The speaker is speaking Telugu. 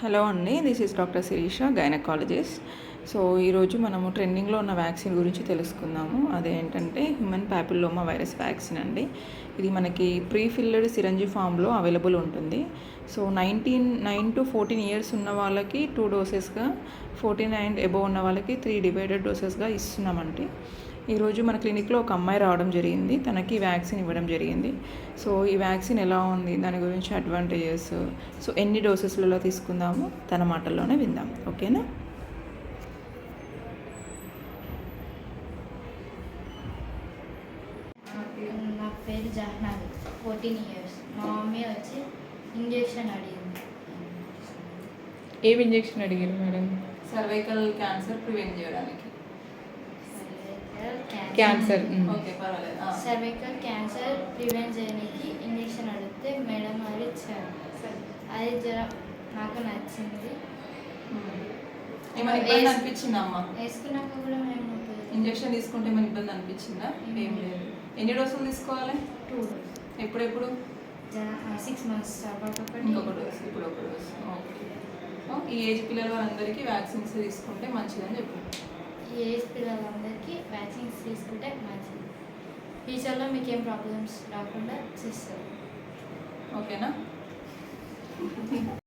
హలో అండి, this is doctor Shirisha, gynaecologist. So ఈరోజు మనము ట్రెండింగ్లో ఉన్న వ్యాక్సిన్ గురించి తెలుసుకుందాము. అదేంటంటే హ్యూమన్ ప్యాపిల్లోమా వైరస్ వ్యాక్సిన్ అండి. ఇది మనకి ప్రీఫిల్డ్ సిరంజి ఫామ్లో అవైలబుల్ ఉంటుంది. సో 9 to 14 ఇయర్స్ ఉన్న వాళ్ళకి 2 డోసెస్గా, 14 అండ్ అబోవ్ ఉన్న వాళ్ళకి 3 డివైడెడ్ డోసెస్గా ఇస్తున్నామండి. ఈరోజు మన క్లినిక్లో ఒక అమ్మాయి రావడం జరిగింది. తనకి వ్యాక్సిన్ ఇవ్వడం జరిగింది. సో ఈ వ్యాక్సిన్ ఎలా ఉంది, దాని గురించి అడ్వాంటేజెస్, సో ఎన్ని డోసెస్లలో తీసుకుందాము తన మాటల్లోనే విందాం. ఓకేనా? నా పేరు జహ్నాది, 14 ఇయర్స్. మా మమ్మీ వచ్చి ఇంజెక్షన్ అడిగింది. ఏం ఇంజెక్షన్ అడిగారు మేడం? సర్వైకల్ క్యాన్సర్ ప్రివెంట్ చేయడానికి. క్యాన్సర్. ఓకే, పర్వాలేదు. సర్వైకల్ క్యాన్సర్ ప్రివెంట్ చేయడానికి ఇంజెక్షన్ అడిగితే మేడం అది ఇచ్చారు. అది నాకు నచ్చింది. ఏమైనా ఇబ్బంది అనిపించిందా అమ్మ? వేసుకున్నాక కూడా మేము ఇంజెక్షన్ తీసుకుంటే ఏమైనా ఇబ్బంది అనిపించిందా? ఏం లేదు. ఎన్ని డోసులు తీసుకోవాలి? 2 డోస్. ఎప్పుడెప్పుడు? 6 months తర్వాత ఇంకొక డోస్, ఇప్పుడు ఒక డోస్. ఓకే. ఈ ఏజ్ పిల్లల వాళ్ళందరికీ వ్యాక్సిన్స్ తీసుకుంటే మంచిదని చెప్పు. ఈ ఏజ్ పిల్లలందరికీ వ్యాక్సిన్స్ తీసుకుంటే మంచిది. ఫ్యూచర్లో మీకు ఏం ప్రాబ్లమ్స్ రాకుండా చేస్తారు. ఓకేనా?